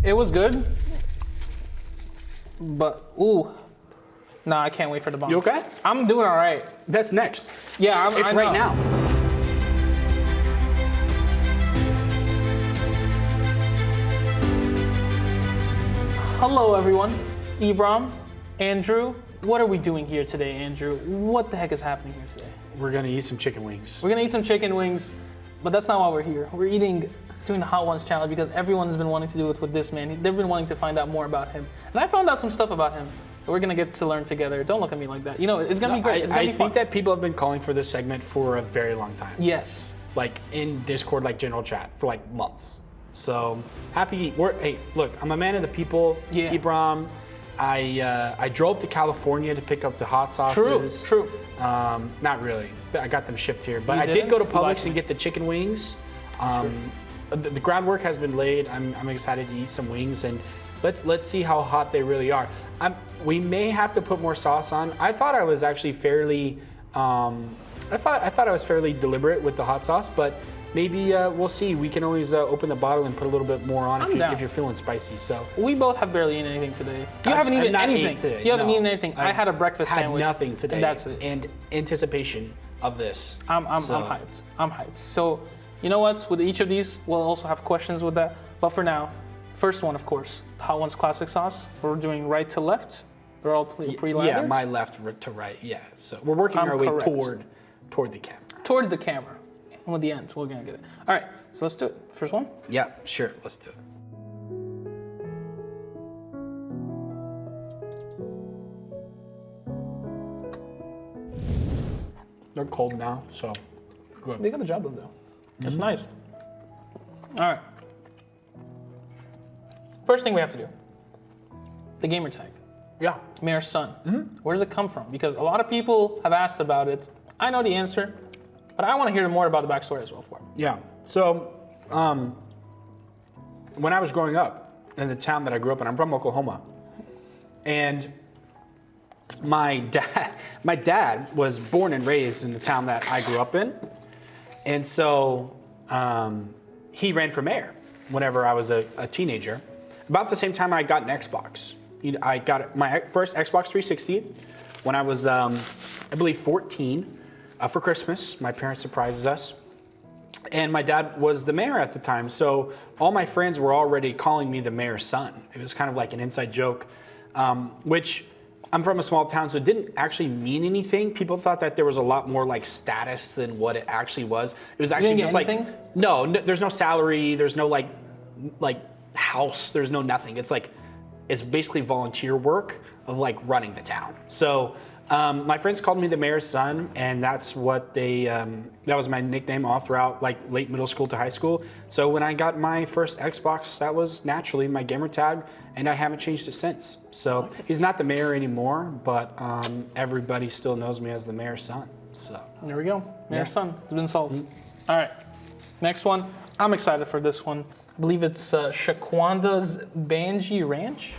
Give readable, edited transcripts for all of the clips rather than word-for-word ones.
It was good, but ooh, nah, I can't wait for the bomb. You okay? I'm doing all right. That's next. Yeah, It's I right know. now. Hello, everyone. Ibram, Andrew, what are we doing here today, Andrew? What the heck is happening here today? We're gonna eat some chicken wings. We're gonna eat some chicken wings, but that's not why we're here. We're doing the Hot Ones challenge because everyone's been wanting to do it with this man. They've been wanting to find out more about him, and I found out some stuff about him that we're gonna get to learn together. Don't look at me like that. You know, it's gonna be great. It's gonna be I fun. think that people have been calling for this segment for a very long time. Yes. Like in Discord, like general chat for like months. So happy. Hey, look, I'm a man of the people. Yeah. Ibram. I drove to California to pick up the hot sauces. True. Not really. I got them shipped here, but You I did didn't? go to You Publix lied to and me. get the chicken wings. The groundwork has been laid. I'm excited to eat some wings, and let's see how hot they really are. We may have to put more sauce on. I thought I was actually fairly. I thought I was fairly deliberate with the hot sauce, but maybe we'll see. We can always open the bottle and put a little bit more on if you're feeling spicy. So We both have barely eaten anything today. You haven't eaten not anything. ate today, You haven't no. eaten anything. I had a breakfast had sandwich. nothing today, And that's it. And anticipation of this. I'm hyped. I'm hyped. So, you know what? With each of these, we'll also have questions with that. But for now, first one, of course, Hot Ones classic sauce. We're doing right to left. They're all pre-lathered. Yeah, my left to right. Yeah, so we're working I'm our way correct. toward the camera. Toward the camera. And with the ends, we're gonna get it. All right, so let's do it. First one. Yeah, sure. Let's do it. They're cold now, so good. They got the job done though. It's nice. All right. First thing we have to do. The gamer tag. Yeah. Mayor's son. Where does it come from? Because a lot of people have asked about it. I know the answer, but I want to hear more about the backstory as well for it. Yeah. So, when I was growing up in the town that I grew up in, I'm from Oklahoma, and my dad was born and raised in the town that I grew up in, and so he ran for mayor whenever I was a teenager. About the same time I got an Xbox. I got my first Xbox 360 when I was, I believe, 14 for Christmas. My parents surprised us. And my dad was the mayor at the time. So all my friends were already calling me the mayor's son. It was kind of like an inside joke, which I'm from a small town, so it didn't actually mean anything. People thought that there was a lot more like status than what it actually was. It was actually didn't just get like, anything? no, there's no salary. There's no like house. There's no nothing. It's basically volunteer work of like running the town. So my friends called me the mayor's son, and that's what that was my nickname all throughout like late middle school to high school. So when I got my first Xbox, that was naturally my gamer tag, and I haven't changed it since. So he's not the mayor anymore, but everybody still knows me as the mayor's son. So There we go. Mayor's son has been solved. All right. Next one. I'm excited for this one. I believe it's Shaquanda's Banji Ranch.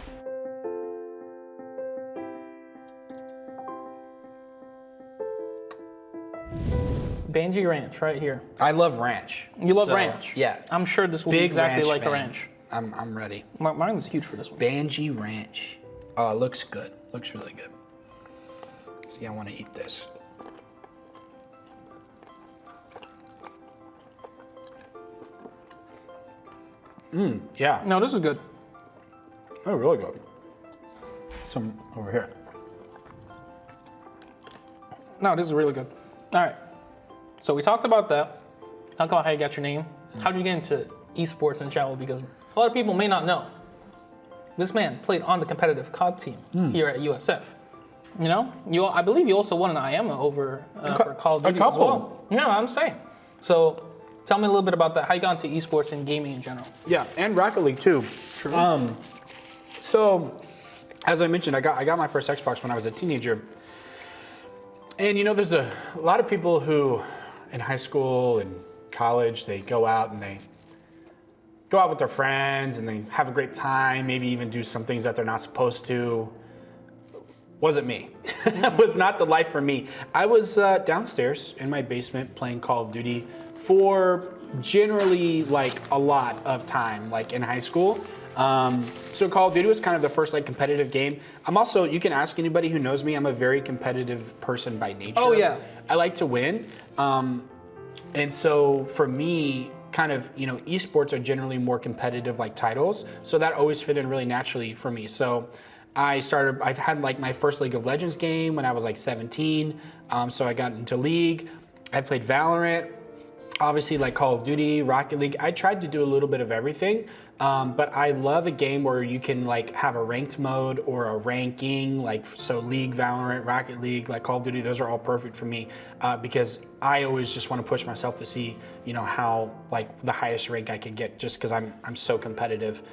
Banji Ranch, right here. I love ranch. You love So, ranch? Yeah. I'm sure this will be Big exactly ranch like the fan. ranch. I'm ready. Mine is huge for this one. Banji Ranch. Oh, it looks good. Looks really good. See, I want to eat this. Yeah. No, this is good. Oh, really good. Some over here. No, this is really good. All right. So we talked about that. Talked about how you got your name. How did you get into esports in general? Because a lot of people may not know. This man played on the competitive COD team here at USF. You know, I believe you also won an IEMA over for Call of Duty as well. Yeah, I'm saying. So tell me a little bit about that. How you got into esports and gaming in general? Yeah, and Rocket League too. True. So, as I mentioned, I got my first Xbox when I was a teenager. And you know, there's a lot of people who, in high school and college, they go out with their friends and they have a great time, maybe even do some things that they're not supposed to. Wasn't me. That was not the life for me. I was downstairs in my basement playing Call of Duty for generally like a lot of time, like in high school. So Call of Duty was kind of the first like competitive game. I'm also, you can ask anybody who knows me, I'm a very competitive person by nature. Oh, yeah. I like to win. And so for me, kind of, you know, esports are generally more competitive like titles. So that always fit in really naturally for me. So I've had like my first League of Legends game when I was like 17. So I got into League. I played Valorant, obviously like Call of Duty, Rocket League. I tried to do a little bit of everything. But I love a game where you can like have a ranked mode or a ranking, like so League, Valorant, Rocket League, like Call of Duty, those are all perfect for me because I always just want to push myself to see, you know, how like the highest rank I can get just because I'm so competitive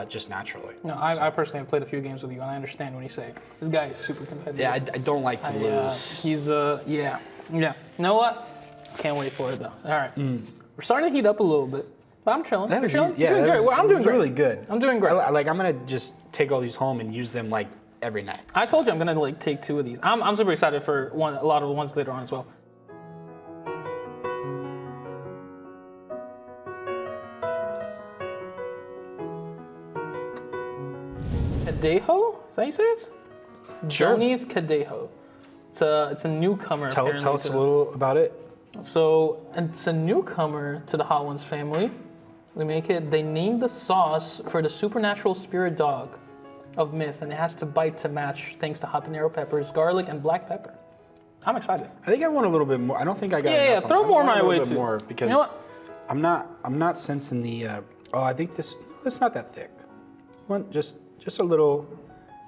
just naturally. No, I personally have played a few games with you, and I understand when you say this guy is super competitive. Yeah, I don't like to lose. He's yeah. You know what? Can't wait for it though. All right, we're starting to heat up a little bit. But I'm chilling. That was chilling. easy. Yeah, doing that great. was, Well, I'm doing great. really good. I'm doing great. I'm gonna just take all these home and use them like every night. I told you I'm gonna like take 2 of these. I'm super excited for a lot of the ones later on as well. Cadejo? Is that how you say it? Sure. Johnny's Cadejo. It's a newcomer. Tell us a little about it. So it's a newcomer to the Hot Ones family. They named the sauce for the supernatural spirit dog of myth, and it has to bite to match thanks to habanero peppers, garlic, and black pepper. I'm excited. I think I want a little bit more. I don't think I got enough. Throw more my way too. More because You know what? I'm not sensing the. I think it's not that thick. Just a little.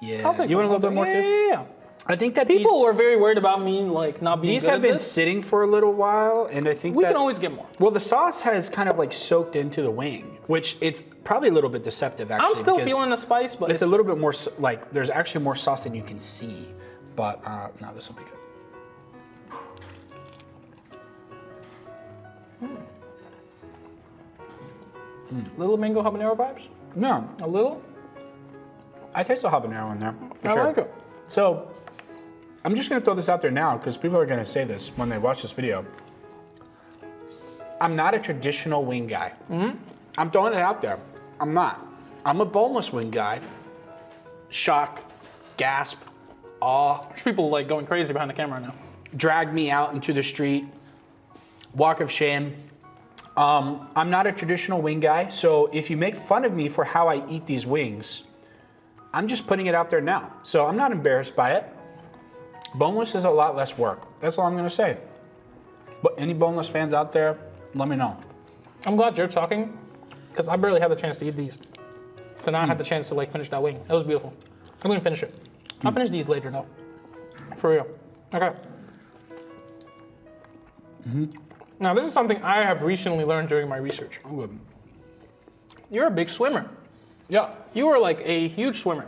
Yeah. I'll take you want a some. little bit more too? Yeah. I think that People were very worried about me like not being these good have at been this. sitting for a little while, and I think We that, can always get more. Well, the sauce has kind of like soaked into the wing, which it's probably a little bit deceptive actually. I'm still because feeling the spice, but it's a little bit more like there's actually more sauce than you can see. But no, this will be good. little mango habanero vibes. No, A little. I taste the habanero in there. For I sure. like it. So, I'm just gonna throw this out there now because people are gonna say this when they watch this video. I'm not a traditional wing guy. I'm throwing it out there. I'm not. I'm a boneless wing guy. Shock, gasp, awe, There's people like going crazy behind the camera now. drag me out into the street, walk of shame. I'm not a traditional wing guy, so if you make fun of me for how I eat these wings, I'm just putting it out there now. So I'm not embarrassed by it. Boneless is a lot less work. That's all I'm gonna say. But any boneless fans out there, let me know. I'm glad you're talking, because I barely had the chance to eat these. So now I had the chance to like finish that wing. It was beautiful. I'm gonna finish it. I'll finish these later though. For real. Okay. Now this is something I have recently learned during my research. I'm good. You're a big swimmer. Yeah. You were like a huge swimmer,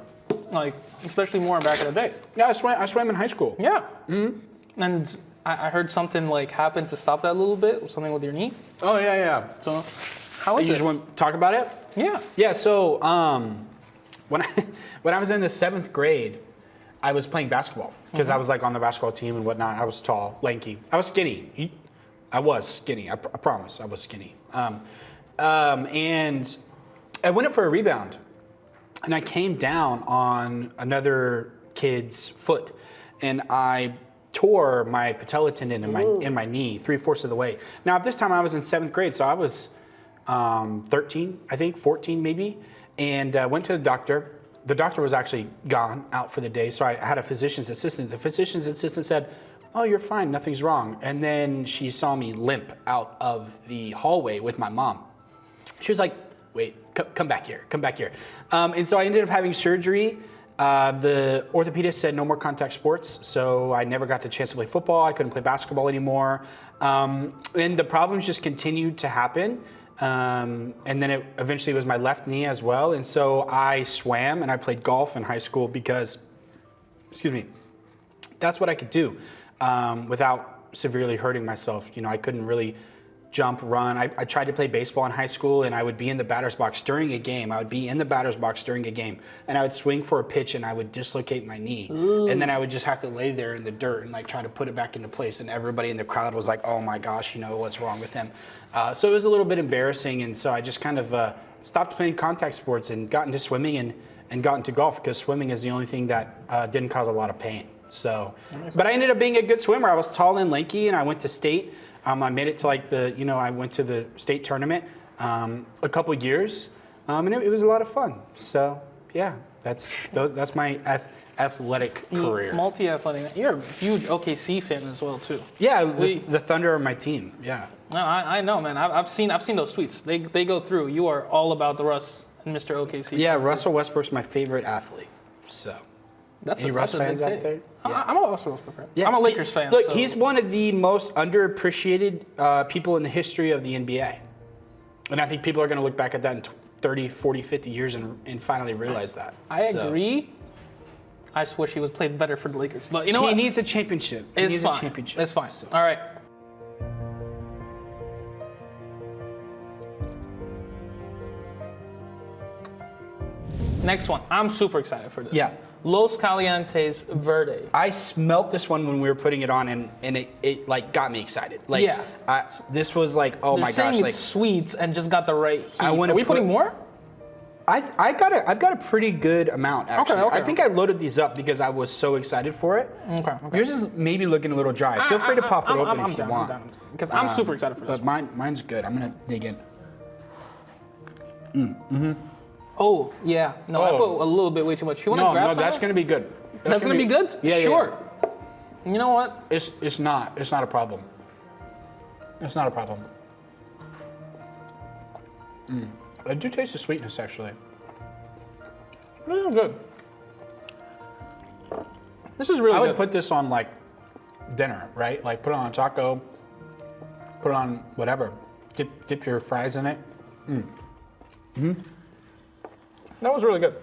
like especially more back in the day. Yeah, I swam in high school. Yeah. And I heard something like happened to stop that a little bit, something with your knee. Oh yeah, yeah. So how is You it? just want to talk about it? Yeah. Yeah, so when I was in the 7th grade, I was playing basketball because I was like on the basketball team and whatnot. I was tall, lanky. I was skinny. I was skinny. I promise I was skinny. And I went up for a rebound and I came down on another kid's foot and I tore my patella tendon in my knee 3/4 of the way. Now at this time I was in 7th grade, so I was 13, I think 14 maybe, and went to the doctor. The doctor was actually gone out for the day, so I had a physician's assistant. The physician's assistant said, "Oh, you're fine, nothing's wrong." And then she saw me limp out of the hallway with my mom. She was like, "Wait, come back here, come back here." And so I ended up having surgery. The orthopedist said no more contact sports, so I never got the chance to play football. I couldn't play basketball anymore. And the problems just continued to happen. And then it eventually was my left knee as well. And so I swam and I played golf in high school because, that's what I could do without severely hurting myself. You know, I couldn't really jump, run. I tried to play baseball in high school, and I would be in the batter's box during a game. And I would swing for a pitch, and I would dislocate my knee. Ooh. And then I would just have to lay there in the dirt and like try to put it back into place. And everybody in the crowd was like, "Oh my gosh, what's wrong with him?" So it was a little bit embarrassing, and so I just kind of stopped playing contact sports and got into swimming and got into golf, because swimming is the only thing that didn't cause a lot of pain. So, but I ended up being a good swimmer. I was tall and lanky, and I went to state. I made it to like I went to the state tournament a couple years, and it was a lot of fun. So yeah, that's my athletic career. Multi-athletic. You're a huge OKC fan as well too. Yeah, the Thunder are my team. Yeah. No, I know, man. I've seen those tweets. They go through. You are all about the Russ and Mr. OKC. Yeah, Russell Westbrook's my favorite athlete. So. Any Russ fans out there? Yeah. I'm a Russell Westbrook fan. Yeah. I'm a Lakers fan. Look, he's one of the most underappreciated people in the history of the NBA. And I think people are going to look back at that in 30, 40, 50 years and finally realize that. I agree. I just wish he was played better for the Lakers. But you know what? He needs a championship. It's fine. So. All right. Next one. I'm super excited for this. Yeah. Los Calientes Verde. I smelt this one when we were putting it on, and it like got me excited. Like, yeah. This was like, oh my gosh, like it's sweet and just got the right heat. Are we putting more? I've got a pretty good amount actually. Okay. I think I loaded these up because I was so excited for it. Okay. Yours is maybe looking a little dry. Feel free to pop it open if you want. Because I'm super excited for this. But mine's good. I'm gonna dig in. Oh, yeah. No, I put a little bit way too much. You want to grab some? No, that's going to be good. That's going to be good? Yeah, sure. Yeah. You know what? It's not a problem. It's not a problem. I do taste the sweetness, actually. This is good. This is really good. I would put this on, like, dinner, right? Like, put it on a taco, put it on whatever. Dip your fries in it. That was really good.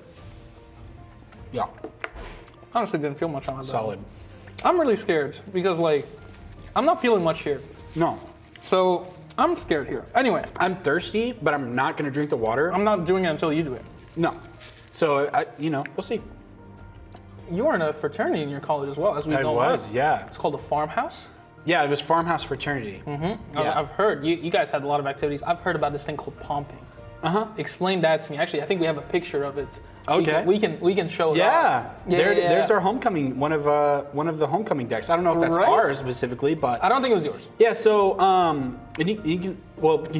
Yeah. Honestly, didn't feel much on it. Solid. I'm really scared because, like, I'm not feeling much here. No. So I'm scared here. Anyway. I'm thirsty, but I'm not going to drink the water. I'm not doing it until you do it. No. So, we'll see. You were in a fraternity in your college as well, as we know. I was, yeah. It's called the Farmhouse? Yeah, it was Farmhouse Fraternity. Mm-hmm. Yeah. I've heard. You guys had a lot of activities. I've heard about this thing called pomping. Explain that to me. Actually, I think we have a picture of it. Okay. We can show it. Yeah. There's our homecoming. One of the homecoming decks. I don't know if that's ours specifically, but I don't think it was yours. Yeah. So can you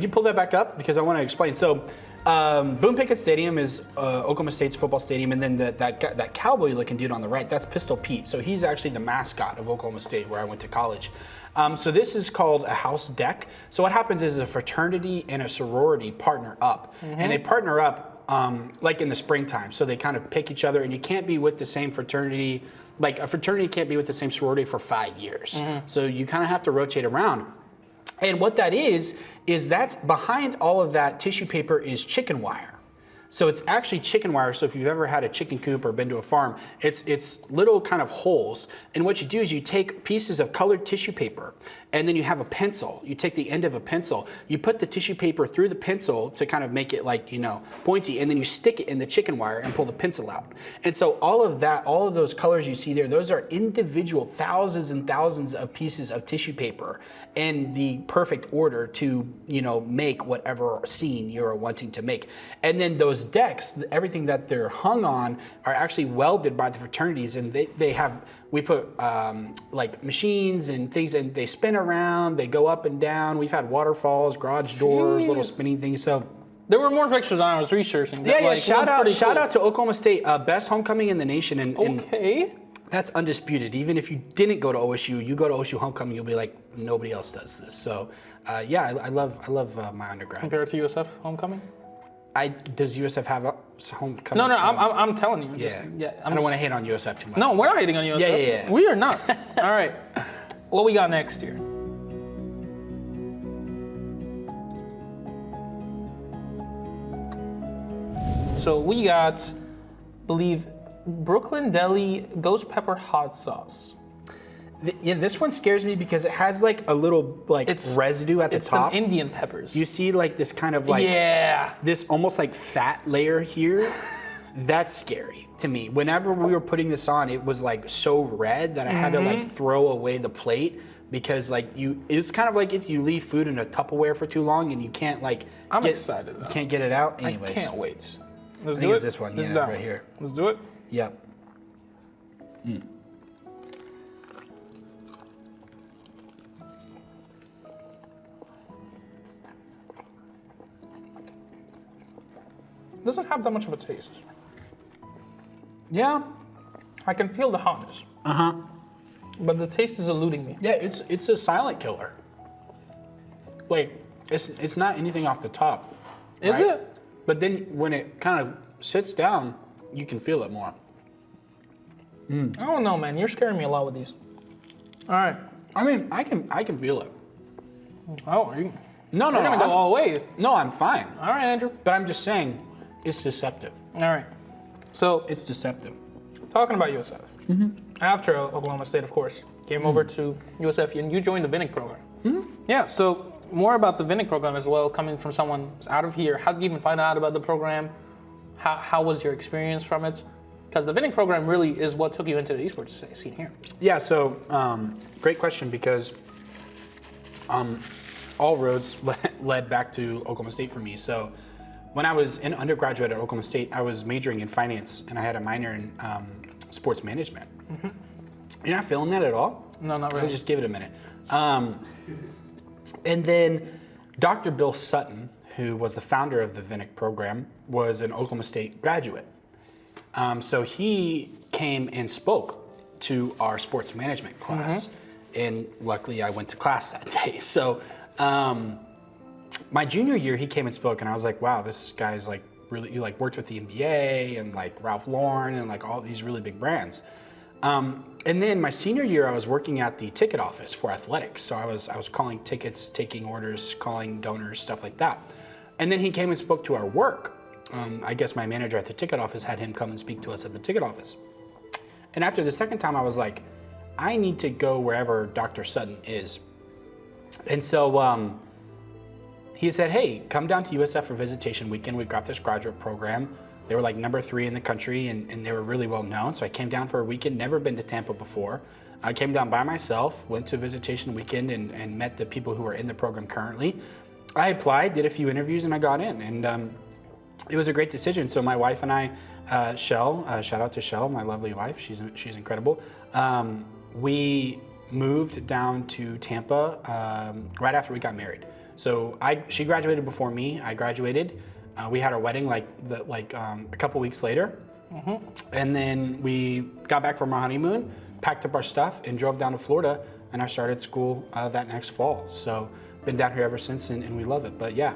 pull that back up because I want to explain. So, Boone Pickett Stadium is Oklahoma State's football stadium, and then that cowboy-looking dude on the right, that's Pistol Pete. So he's actually the mascot of Oklahoma State, where I went to college. So this is called a house deck. So what happens is a fraternity and a sorority partner up, and they partner up like in the springtime. So they kind of pick each other, and you can't be with the same fraternity. Like a fraternity can't be with the same sorority for 5 years. So you kind of have to rotate around. And what that is that's behind all of that tissue paper is chicken wire. So it's actually chicken wire. So if you've ever had a chicken coop or been to a farm, it's little kind of holes. And what you do is you take pieces of colored tissue paper, and then you have a pencil. You take the end of a pencil, you put the tissue paper through the pencil to kind of make it like, pointy, and then you stick it in the chicken wire and pull the pencil out. And so all of those colors you see there, those are individual thousands and thousands of pieces of tissue paper in the perfect order to, make whatever scene you're wanting to make. And then those decks, everything that they're hung on are actually welded by the fraternities, and we put like machines and things, and they spin around, they go up and down. We've had waterfalls, garage doors, little spinning things. So there were more pictures on. I was researching. Yeah. Shout out to Oklahoma State, best homecoming in the nation, and okay. That's undisputed. Even if you didn't go to OSU, you go to OSU homecoming, you'll be like, nobody else does this. So I love my undergrad. Compared to USF homecoming. Does USF have a homecoming? No, I'm telling you. I don't want to hate on USF too much. No, we're not hating on USF. Yeah. We are not. All right. What we got next here? So we got, believe, Brooklyn Deli Ghost Pepper Hot Sauce. Yeah, this one scares me because it has like a little like residue at the top. It's the Indian peppers. You see like this kind of like this almost like fat layer here. That's scary to me. Whenever we were putting this on, it was like so red that I had to like throw away the plate because like it's kind of like if you leave food in a Tupperware for too long and you can't like I'm excited though. You can't get it out. Anyways, I can't wait. Let's I do think it. it's this one, This is yeah, that right one. here. Let's do it. Yep. Doesn't have that much of a taste. Yeah. I can feel the hotness. But the taste is eluding me. Yeah, it's a silent killer. Wait, It's not anything off the top. is right? it? But then when it kind of sits down, you can feel it more. I don't know, man. You're scaring me a lot with these. All right. I mean, I can feel it. Oh, are you? No, We're gonna go all the way. No, I'm fine. All right, Andrew. But I'm just saying, it's deceptive. All right. So, It's deceptive. talking about USF. After Oklahoma State, of course, came over to USF, and you joined the Vinnick program. Yeah. So, more about the Vinnick program as well, coming from someone who's out of here. How did you even find out about the program? How was your experience from it? Because the Vinnick program really is what took you into the esports scene here. Yeah, so great question because all roads led back to Oklahoma State for me. So when I was in undergraduate at Oklahoma State, I was majoring in finance and I had a minor in sports management. You're not feeling that at all? No, not Let really. me just give it a minute. And then Dr. Bill Sutton, who was the founder of the Vinnick program, was an Oklahoma State graduate. So he came and spoke to our sports management class, and luckily I went to class that day. So my junior year, he came and spoke, and I was like, wow, this guy's like really, you like worked with the NBA and like Ralph Lauren and like all these really big brands. And then my senior year, I was working at the ticket office for athletics. So I was calling tickets, taking orders, calling donors, stuff like that. And then he came and spoke to our work. I guess my manager at the ticket office had him come and speak to us at the ticket office. And after the second time, I was like, I need to go wherever Dr. Sutton is. And so he said, hey, come down to USF for visitation weekend. We've got this graduate program. They were like number 3 in the country and they were really well known. So I came down for a weekend, never been to Tampa before. I came down by myself, went to visitation weekend and met the people who are in the program currently. I applied, did a few interviews, and I got in. And it was a great decision. So my wife and I, Shell, shout out to Shell, my lovely wife, she's incredible. We moved down to Tampa right after we got married. So she graduated before me, I graduated. We had our wedding a couple weeks later. And then we got back from our honeymoon, packed up our stuff, and drove down to Florida, and I started school that next fall. So been down here ever since, and we love it. But yeah,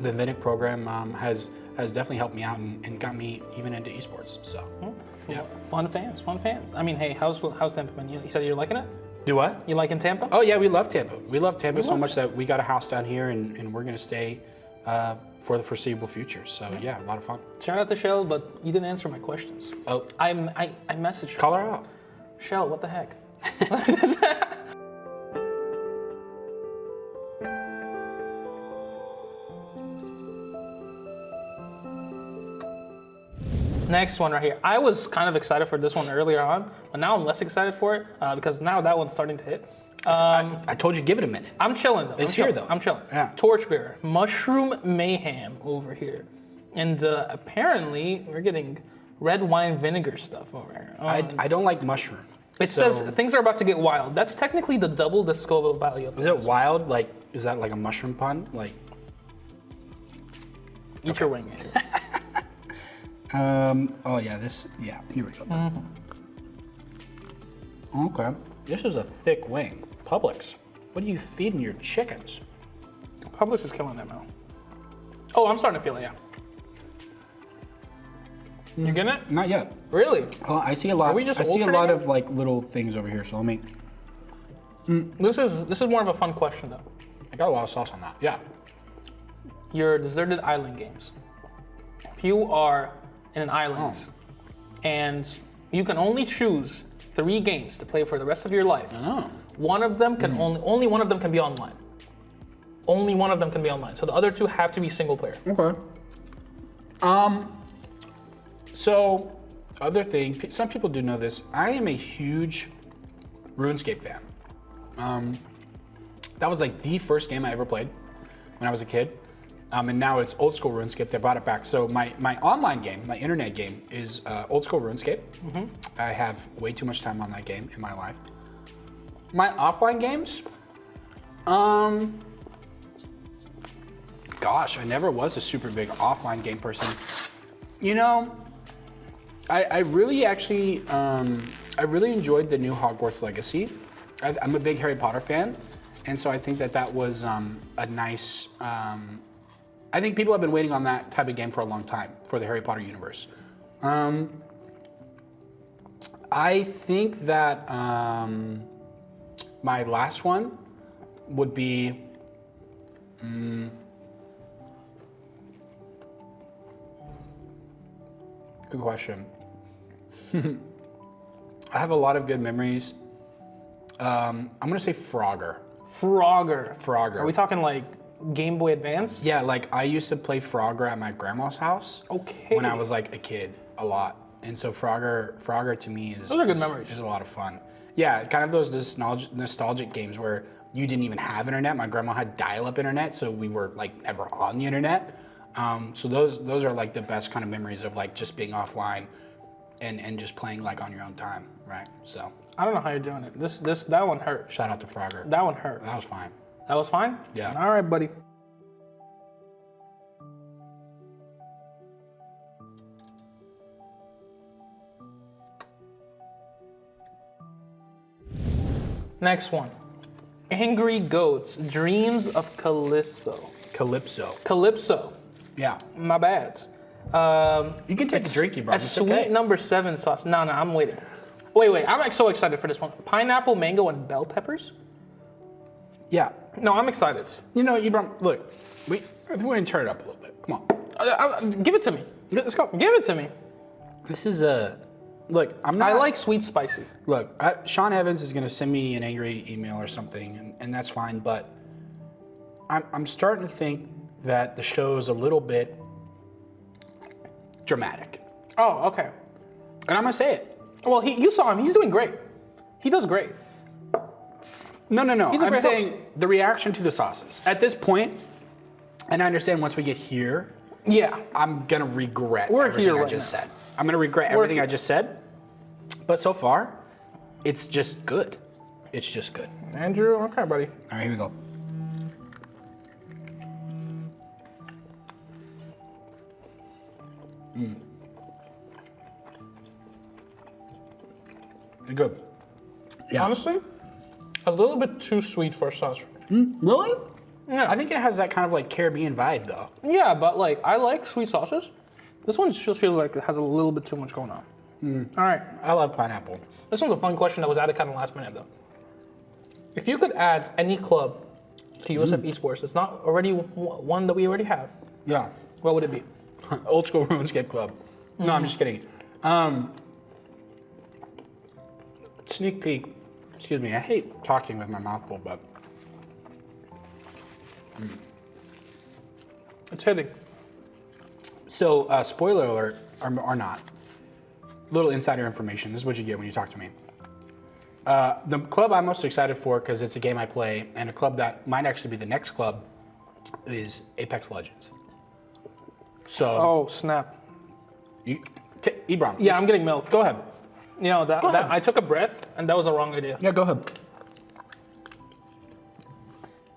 the Vinnick program has definitely helped me out and got me even into esports. So yeah. Fun fans. I mean, hey, how's Tampa been? You said you're liking it? Do what? You liking Tampa? Oh yeah, we love Tampa. We love Tampa so much that we got a house down here, and we're gonna stay for the foreseeable future. So yeah, a lot of fun. Shout out to Shell, but you didn't answer my questions. Oh, I messaged her. call her out. Shell, what the heck? Next one right here. I was kind of excited for this one earlier on, but now I'm less excited for it because now that one's starting to hit. I told you, give it a minute. I'm chilling though. It's here, though. I'm chilling. Yeah. Torchbearer, Mushroom Mayhem over here. And apparently we're getting red wine vinegar stuff over here. I don't like mushroom. It says things are about to get wild. That's technically the double the Scoville value of Is it wild? Like, is that like a mushroom pun? Like, Eat your wing. oh yeah, here we go. Okay. This is a thick wing. Publix, what are you feeding your chickens? Publix is killing that now. Oh, I'm starting to feel it, yeah. You getting it? Not yet. Really? Well, I see a lot. Are we just I see a alternating? lot of like little things over here. So let me. This is more of a fun question though. I got a lot of sauce on that. Yeah. Your deserted island games. If you are in an island and you can only choose 3 games to play for the rest of your life. Oh. One of them can only one of them can be online. Only one of them can be online. So the other 2 have to be single player. Okay. So, other thing, some people do know this. I am a huge RuneScape fan. That was like the first game I ever played when I was a kid. And now it's old school RuneScape. They brought it back. So my online game, my internet game, is old school RuneScape. I have way too much time on that game in my life. My offline games, gosh, I never was a super big offline game person. You know, I really actually, I really enjoyed the new Hogwarts Legacy. I'm a big Harry Potter fan, and so I think that was a nice. I think people have been waiting on that type of game for a long time for the Harry Potter universe. I think that my last one would be. Good question. I have a lot of good memories. I'm gonna say Frogger. Frogger. Are we talking like Game Boy Advance? Yeah, like I used to play Frogger at my grandma's house. Okay. When I was like a kid, a lot. And so Frogger to me is Those are good memories. Is a lot of fun. Yeah, kind of those nostalgic games where you didn't even have internet. My grandma had dial-up internet, so we were like never on the internet. So those are like the best kind of memories of like just being offline and just playing like on your own time, right? So I don't know how you're doing it. That one hurt. shout out to Frogger. That one hurt. That was fine. That was fine? Yeah. All right, buddy. Next one. Angry Goats, Dreams of Calypso. Calypso. Yeah. My bad. You can take a drink, you bro. A sweet number 7 sauce. No, I'm waiting. Wait. I'm like so excited for this one. Pineapple, mango, and bell peppers? Yeah. No, I'm excited. You know, Ibram, look, we're going to turn it up a little bit. Come on. Give it to me. Let's go. Give it to me. This is a... Look, I'm not... I like sweet spicy. Look, Sean Evans is going to send me an angry email or something, and that's fine, but I'm starting to think that the show is a little bit dramatic. Oh, okay. And I'm going to say it. Well, you saw him. He's doing great. He does great. No. He's a I'm great saying host. the reaction to the sauces. At this point, and I understand once we get here, Yeah. I'm going to regret We're everything here I right just now. said. I'm going to regret everything I just said. But so far, it's just good. It's just good. Andrew, okay, buddy. All right, here we go. You're good. Yeah. Honestly, a little bit too sweet for sauce. Really? Yeah. I think it has that kind of like Caribbean vibe though. Yeah, but like I like sweet sauces. This one just feels like it has a little bit too much going on. All right. I love pineapple. This one's a fun question that was added kind of last minute though. If you could add any club to USF Esports, it's not already one that we already have, Yeah. what would it be? Old school RuneScape club. No, I'm just kidding. Sneak peek. Excuse me. I hate talking with my mouth full, but It's hitting. so spoiler alert or not. Little insider information. This is what you get when you talk to me. The club I'm most excited for, because it's a game I play, and a club that might actually be the next club, is Apex Legends. So, Oh, snap. Ibram. Yeah, I'm getting milk. Go ahead. You know, Go ahead. I took a breath and that was a wrong idea. Yeah, go ahead.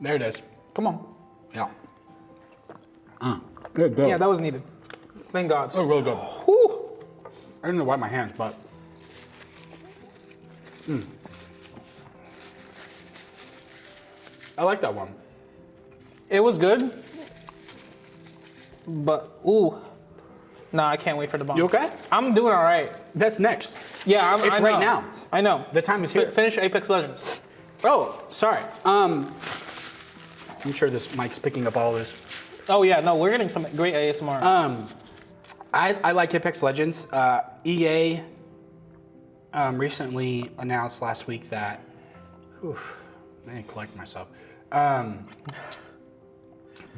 There it is. Come on. Yeah. Good, good. Yeah, that was needed. Thank God. Oh, really good. Whew. I didn't know wipe my hands, but. I like that one. It was good, but ooh. Nah, I can't wait for the bomb. You okay? I'm doing all right. That's next. Yeah, It's I right know. now. I know. The time is here. Finish Apex Legends. Oh, sorry. I'm sure this mic's picking up all this. Oh yeah, no, we're getting some great ASMR. I like Apex Legends. EA recently announced last week that, I need to collect myself.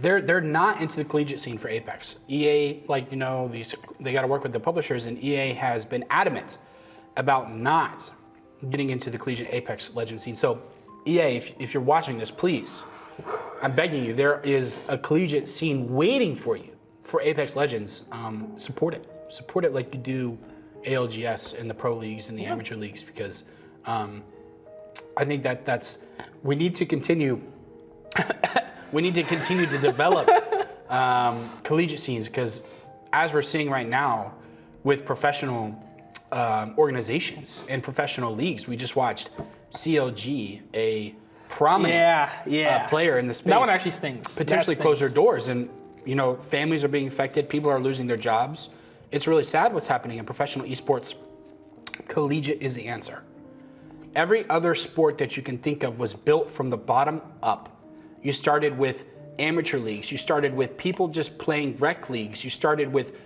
They're not into the collegiate scene for Apex. EA, like, you know, they got to work with the publishers, and EA has been adamant about not getting into the collegiate Apex Legends scene. So, EA, if you're watching this, please, I'm begging you, there is a collegiate scene waiting for you for Apex Legends. Support it. Support it like you do ALGS in the pro leagues and the amateur leagues, because I think that's we need to continue. We need to continue to develop collegiate scenes, because as we're seeing right now with professional organizations and professional leagues, we just watched CLG, a prominent player in the space. That one actually stings. Potentially close their doors, and you know, families are being affected. People are losing their jobs. It's really sad what's happening in professional esports. Collegiate is the answer. Every other sport that you can think of was built from the bottom up. You started with amateur leagues. You started with people just playing rec leagues. You started with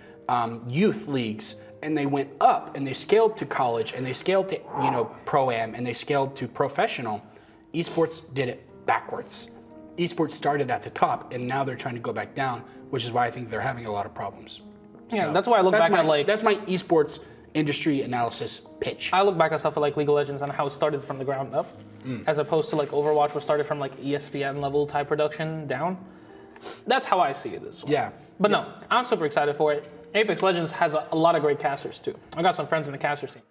youth leagues, and they went up and they scaled to college, and they scaled to, you know, pro-am, and they scaled to professional. Esports did it backwards. Esports started at the top, and now they're trying to go back down, which is why I think they're having a lot of problems. Yeah, so that's why I look back at like... That's my esports industry analysis pitch. I look back at stuff like League of Legends and how it started from the ground up, as opposed to like Overwatch, which started from like ESPN level type production down. That's how I see it as well. Yeah. But no, I'm super excited for it. Apex Legends has a lot of great casters too. I got some friends in the caster scene.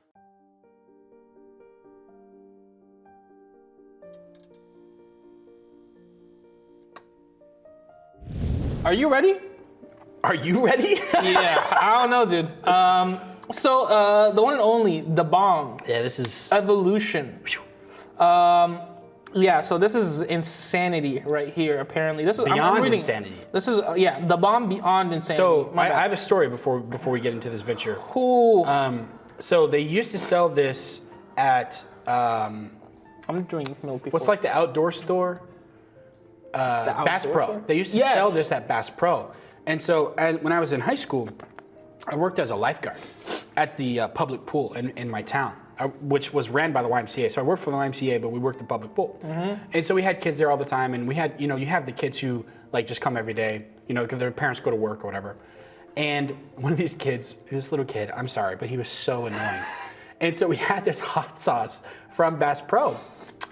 Are you ready? Are you ready? Yeah, I don't know, dude. So the one and only, the bomb. Yeah, this is Evolution. Yeah, so this is insanity right here. Apparently, this is beyond I'm reading, insanity. This is the bomb beyond insanity. So I have a story before we get into this venture. Cool. So they used to sell this at I'm doing milk before. what's like the outdoor store? Bass Pro. store? They used to sell this at Bass Pro. And so when I was in high school, I worked as a lifeguard at the public pool in my town, which was ran by the YMCA. So I worked for the YMCA, but we worked the public pool. And so we had kids there all the time, and we had, you know, you have the kids who like just come every day, you know, because their parents go to work or whatever. And one of these kids, this little kid, I'm sorry, but he was so annoying. And so we had this hot sauce from Bass Pro.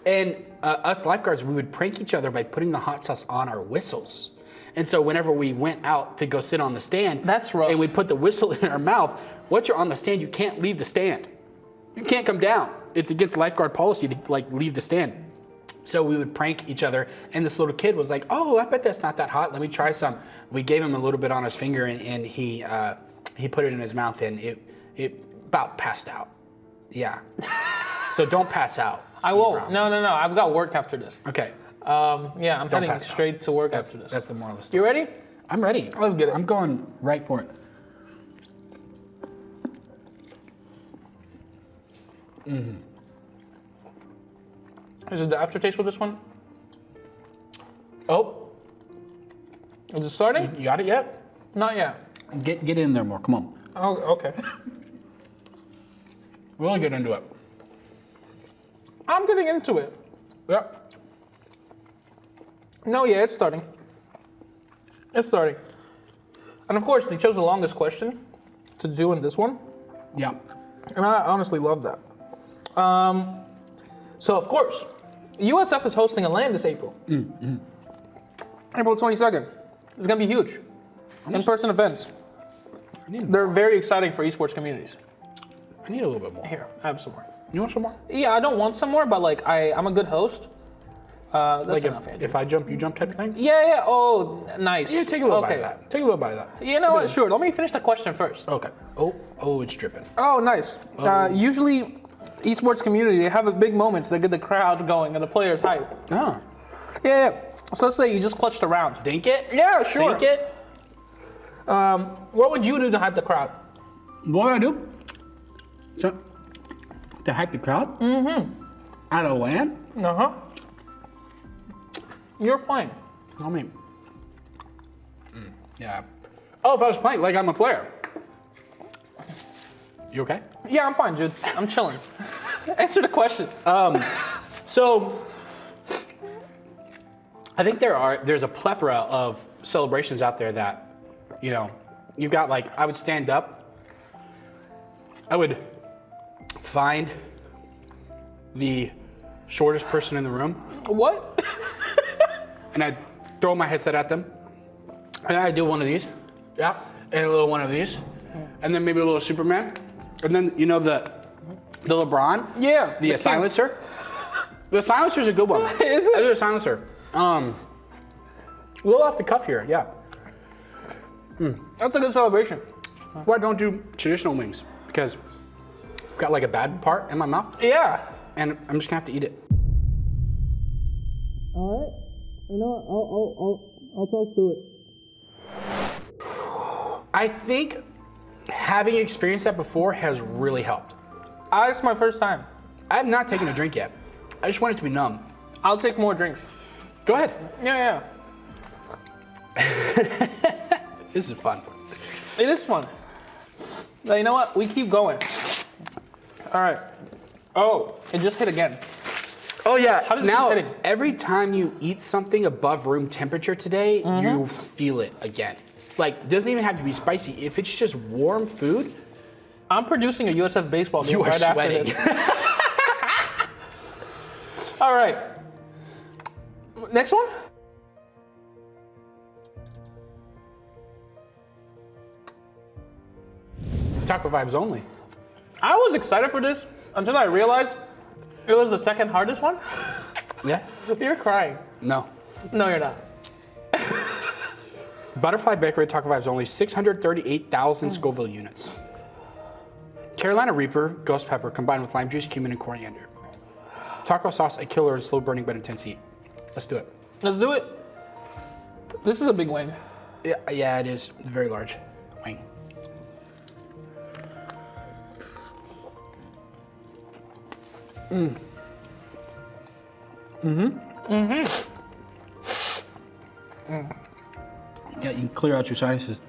And us lifeguards, we would prank each other by putting the hot sauce on our whistles. And so whenever we went out to go sit on the stand, that's rough. And we put the whistle in our mouth, once you're on the stand, you can't leave the stand. You can't come down. It's against lifeguard policy to like leave the stand. So we would prank each other, and this little kid was like, "Oh, I bet that's not that hot. Let me try some." We gave him a little bit on his finger, and he put it in his mouth, and it about passed out. Yeah. So don't pass out. I won't. No. I've got work after this. Okay. Yeah, I'm heading straight to work after this. That's the moral of the story. You ready? I'm ready. Let's get it. I'm going right for it. Is it the aftertaste with this one? Oh, Is it starting? you got it yet? Not yet. Get in there more. Come on. Oh, okay. Really get into it. I'm getting into it. Yep. No, yeah, it's starting. It's starting. And of course, they chose the longest question to do in this one. Yeah. And I honestly love that. So, of course, USF is hosting a LAN this April. April 22nd. It's going to be huge. In-person events. They're very exciting for esports communities. I need a little bit more. Here, I have some more. You want some more? Yeah, I don't want some more, but like I'm a good host. That's Like enough, Andrew. if I jump, you jump type of thing? Yeah. Oh, nice. Yeah, take a little bite of that. Take a little bite of that. You know what? Sure. Let me finish the question first. Okay. Oh, it's dripping. Oh, nice. Usually, esports community, they have big moments that get the crowd going and the players hype. Oh. Yeah. So let's say you just clutched a round. Dink it? Yeah, sure. Sink it? What would you do to hype the crowd? What would I do? To hype the crowd? Mm-hmm. At a LAN? Uh-huh. You're playing. I mean, yeah. Oh, if I was playing like I'm a player. You okay? Yeah, I'm fine, dude. I'm chilling. Answer the question. So, I think there's a plethora of celebrations out there that, you know, you've got like, I would stand up, I would find the shortest person in the room, What? and I'd throw my headset at them, and I'd do one of these, yeah, and a little one of these, and then maybe a little Superman, and then, you know, the LeBron? Yeah. The silencer? The silencer's a good one. Is it? I do a silencer. A little off the cuff here, yeah. That's a good celebration. Why don't do traditional wings? Because I've got like a bad part in my mouth, Yeah. and I'm just gonna have to eat it. All right. You know what? I'll talk through it. I think having experienced that before has really helped. It's my first time. I have not taken a drink yet. I just want it to be numb. I'll take more drinks. Go ahead. Yeah. This is fun. It is fun. Now, you know what? We keep going. All right. Oh, it just hit again. Oh yeah. How does it now, keep hitting? every time you eat something above room temperature today, you feel it again. Like, it doesn't even have to be spicy. If it's just warm food, I'm producing a USF baseball game you are right sweating. after this. All right. Next one? Taco vibes only. I was excited for this until I realized it was the second hardest one. Yeah? You're crying. No. No, you're not. Butterfly Bakery Taco Vibes only 638,000 Scoville units. Carolina Reaper, ghost pepper combined with lime juice, cumin, and coriander. Taco sauce, a killer in slow burning but intense heat. Let's do it. Let's do it. This is a big wing. Yeah, it is. It's very large wing. Yeah, you can clear out your sinuses.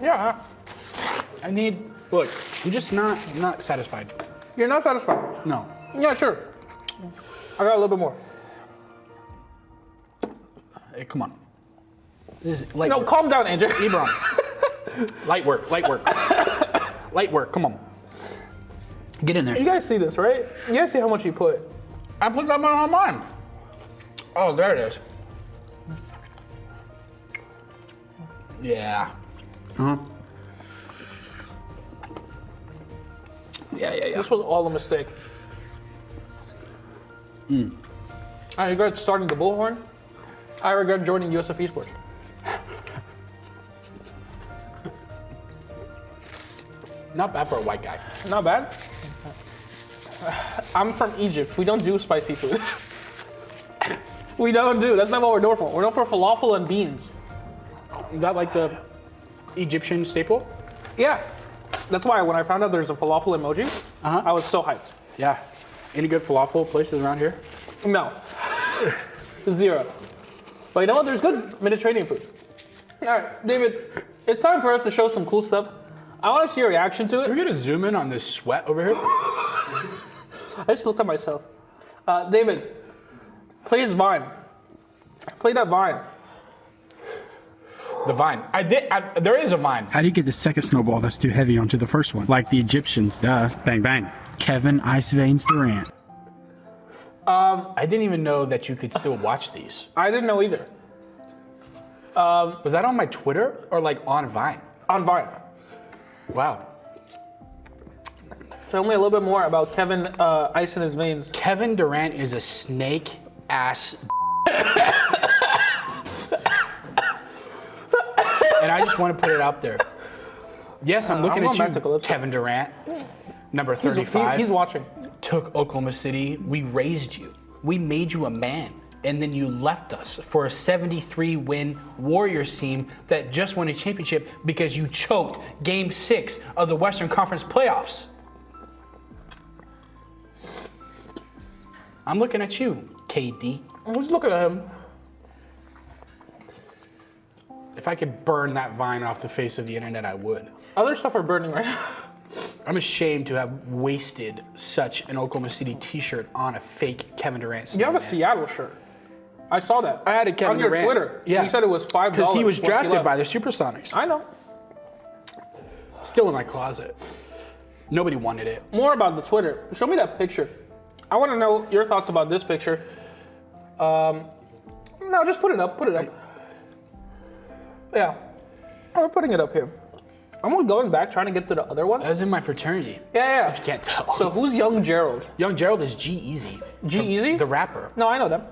Yeah. I need. Look, I'm just not satisfied. You're not satisfied? No. Yeah, sure. I got a little bit more. Hey, come on. This is light No, work. calm down, Andrew. Ebron. Light work. Light work. Light work. Come on. Get in there. You guys see this, right? You guys see how much you put. I put that on mine. Oh, there it is. Yeah. Uh-huh. Yeah. This was all a mistake. I regret starting the Bullhorn. I regret joining USF Esports. Not bad for a white guy. Not bad. I'm from Egypt. We don't do spicy food. We don't do. That's not what we're known for. We're known for falafel and beans. Is that like the Egyptian staple? Yeah. That's why when I found out there's a falafel emoji, I was so hyped. Yeah. Any good falafel places around here? No. Zero. But you know what? There's good Mediterranean food. All right, David, it's time for us to show some cool stuff. I want to see your reaction to Are it. we gonna zoom in on this sweat over here? I just looked at myself. David, play his Vine. Play that Vine. The vine. There is a vine. How do you get the second snowball that's too heavy onto the first one? Like the Egyptians, duh. Bang, bang. Kevin Ice Veins Durant. I didn't even know that you could still watch these. I didn't know either. Was that on my Twitter or like on Vine? On Vine. Wow. Tell me a little bit more about Kevin Ice in his veins. Kevin Durant is a snake ass. And I just want to put it out there. Yes, I'm looking want at Matt to go you, upset. Kevin Durant, number He's 35. he's watching. Took Oklahoma City. We raised you. We made you a man. And then you left us for a 73-win Warriors team that just won a championship because you choked Game 6 of the Western Conference playoffs. I'm looking at you, KD. I'm just looking at him. If I could burn that vine off the face of the internet, I would. Other stuff are burning right now. I'm ashamed to have wasted such an Oklahoma City T-shirt on a fake Kevin Durant. You have a Seattle shirt. I saw that. I had a Kevin on your Durant. Twitter. Yeah. You said it was $5 because he was once drafted left. by the Supersonics. I know. Still in my closet. Nobody wanted it. More about the Twitter. Show me that picture. I want to know your thoughts about this picture. No, just put it up. Put it up. Yeah. We're putting it up here. I'm going back trying to get to the other one. That was in my fraternity. Yeah. If you can't tell. So who's Young Gerald? Young Gerald is G-Eazy. G-Eazy? The rapper. No, I know them.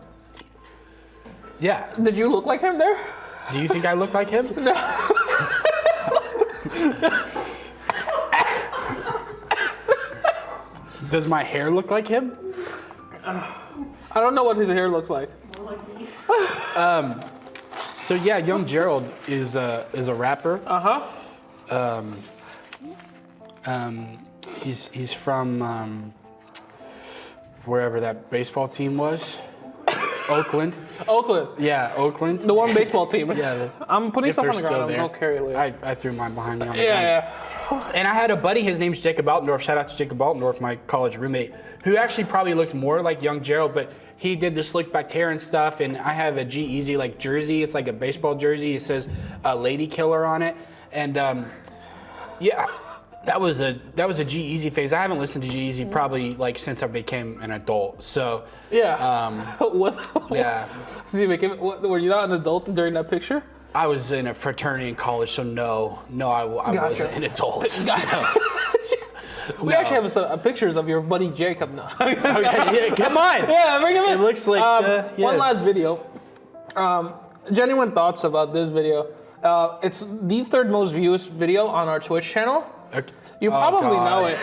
Yeah. Did you look like him there? Do you think I look like him? Does my hair look like him? I don't know what his hair looks like. So yeah, Young Gerald is a rapper. He's from wherever that baseball team was. Oakland. Oakland. Yeah, Oakland. The one baseball team. Yeah. I'm putting If stuff they're on the still ground. there. I'll carry it later. I threw mine behind me on the ground. Yeah. And I had a buddy, his name's Jacob Altendorf. Shout out to Jacob Altendorf, my college roommate, who actually probably looked more like Young Gerald, but he did the slick back hair and stuff. And I have a G-Eazy like jersey. It's like a baseball jersey. It says Lady Killer on it. And yeah, that was a G-Eazy phase. I haven't listened to G-Eazy probably like since I became an adult. So Yeah. What? yeah, See, were you not an adult during that picture? I was in a fraternity in college, so no, I Gotcha. wasn't an adult. We actually have some pictures of your buddy Jacob now. Yeah, come on. Yeah, bring him in. It looks like yeah. One last video. Genuine thoughts about this video. It's the third most viewed video on our Twitch channel. Okay. You probably know it.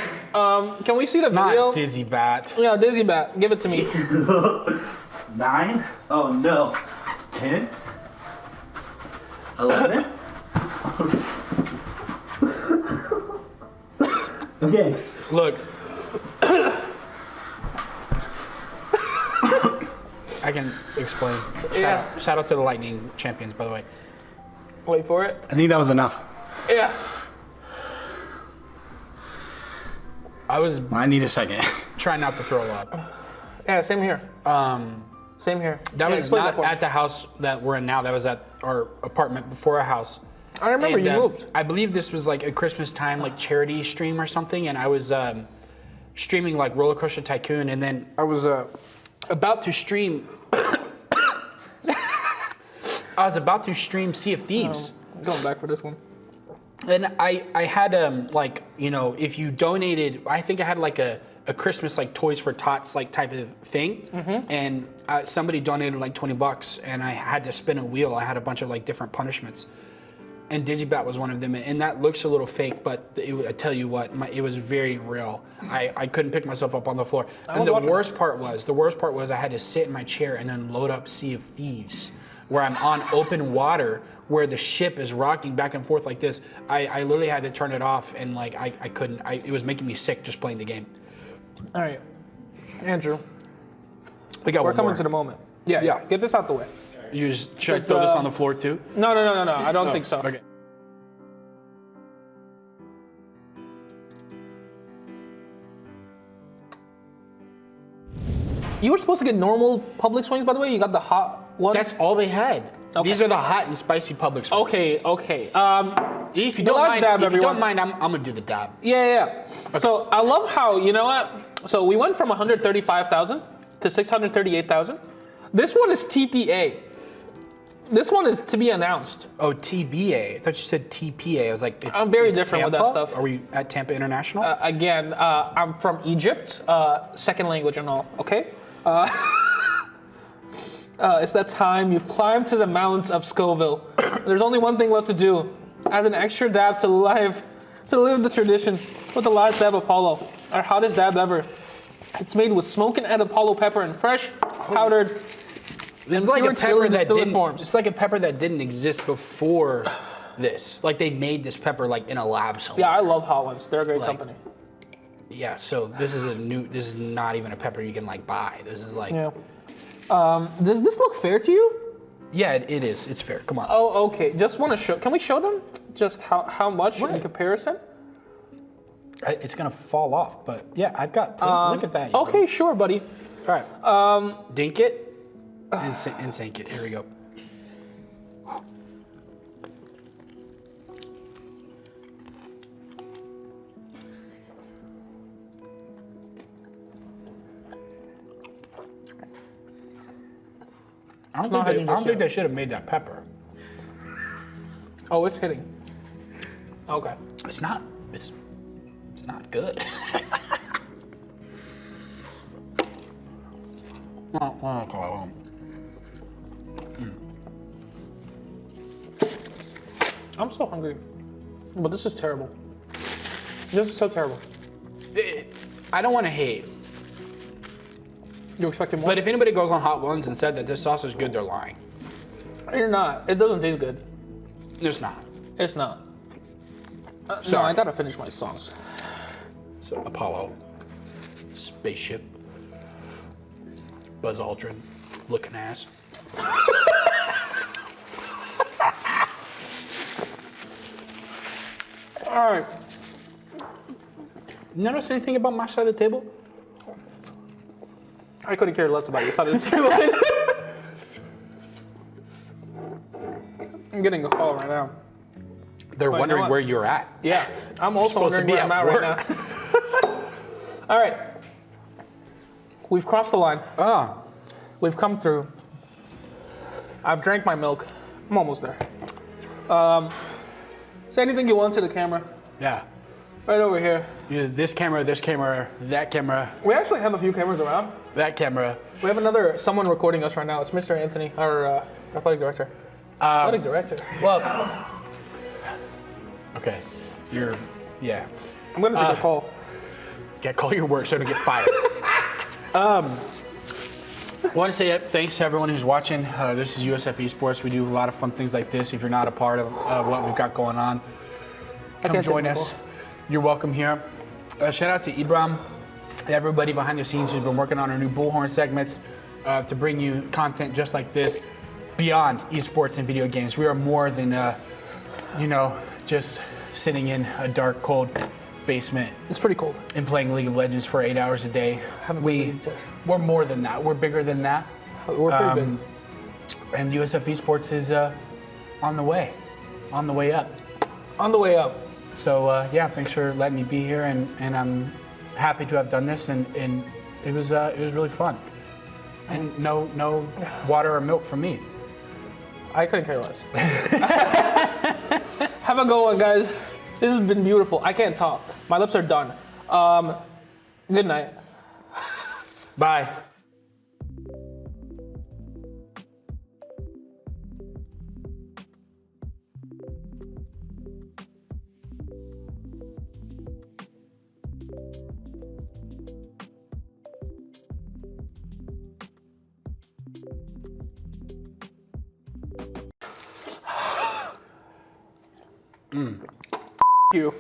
Can we see the video? Not Dizzy Bat. Yeah, Dizzy Bat. Give it to me. 9? Oh no. 10? 11? Okay. Look. I can explain. Shout out to the Lightning champions, by the way. Wait for it. I think that was enough. Yeah. I was I need a second. trying not to throw up. Yeah, same here. Same here. That Yeah, was explain not for me. at the house that we're in now. That was at our apartment before our house. I remember And, you moved. I believe this was like a Christmas time, like charity stream or something, and I was streaming like Roller Coaster Tycoon, and then I was about to stream. I was about to stream Sea of Thieves. Going back for this one. And I had like, you know, if you donated, I think I had like a Christmas like Toys for Tots like type of thing, and somebody donated like $20, and I had to spin a wheel. I had a bunch of like different punishments, and Dizzy Bat was one of them. And that looks a little fake, but I tell you what, it was very real. I couldn't pick myself up on the floor. And the worst part was I had to sit in my chair and then load up Sea of Thieves, where I'm on open water, where the ship is rocking back and forth like this. I literally had to turn it off, and like I couldn't. It was making me sick just playing the game. All right, Andrew. We got We're one coming more. to the moment. Yeah. Yeah. Get this out the way. Should I throw this on the floor too? No. I don't think so. Okay. You were supposed to get normal public swings, by the way. You got the hot one. That's all they had. Okay. These are the hot and spicy public swings. Okay. If you The don't last mind, dab, if you don't everyone. mind, I'm gonna do the dab. Yeah. So I love how, you know what? So we went from 135,000 to 638,000. This one is TPA. This one is to be announced. Oh, TBA. I thought you said TPA. I was like, I'm very it's different with that Tampa? stuff. Are we at Tampa International? Again, I'm from Egypt, second language and all, okay? It's that time you've climbed to the mountains of Scoville. There's only one thing left to do. Add an extra dab to live the tradition with the last dab Apollo, our hottest dab ever. It's made with smoke and add Apollo pepper and fresh powdered. This is like a pure chili pepper that distilled didn't. forms. It's like a pepper that didn't exist before this. Like they made this pepper like in a lab somewhere. Yeah, I love hot ones. They're a great Like- company. Yeah. So this is This is not even a pepper you can like buy. This is like. Yeah. Does this look fair to you? Yeah, it is. It's fair. Come on. Oh, okay. Just want to show. Can we show them just how much in What? comparison? It's gonna fall off, but yeah, I've got. Look at that. Okay, sure, buddy. All right. Dink it and sink it. Here we go. I don't think they should have made that pepper. Oh, it's hitting. Okay. It's not. It's not good. I'm so hungry, but this is terrible. This is so terrible. I don't want to hate, You expecting more? but if anybody goes on Hot Ones and said that this sauce is good, they're lying. You're not. It doesn't taste good. It's not. It's not. No, Sorry. I gotta finish my sauce. So Apollo, spaceship, Buzz Aldrin, looking ass. All right. Notice anything about my side of the table? I couldn't care less about your side of the table. I'm getting a call right now. They're you know wondering what? where you're at. Yeah, I'm also supposed to wondering be where I'm at at right now. All right. We've crossed the line. Ah, We've come through. I've drank my milk. I'm almost there. Say anything you want to the camera. yeah. Right over here. Use this camera, that camera, We actually have a few cameras around. that camera. We have someone recording us right now. It's Mr. Anthony, our athletic director. Athletic director. Well, Okay, yeah. I'm gonna take a call. Call your work so I don't get fired. Want to say thanks to everyone who's watching. This is USF Esports. We do a lot of fun things like this. If you're not a part of what we've got going on, come can't join take us. my You're welcome here. Shout out to Ibram, everybody behind the scenes who's been working on our new Bullhorn segments to bring you content just like this beyond esports and video games. We are more than, just sitting in a dark, cold basement It's pretty cold. and playing League of Legends for 8 hours a day. We're more than that. We're bigger than that. We're pretty big. And USF Esports is on the way up. On the way up. So thanks for letting me be here, and I'm happy to have done this, and it was really fun. And no water or milk from me. I couldn't care less. Have a good one, guys. This has been beautiful. I can't talk. My lips are done. Good night. Bye. You.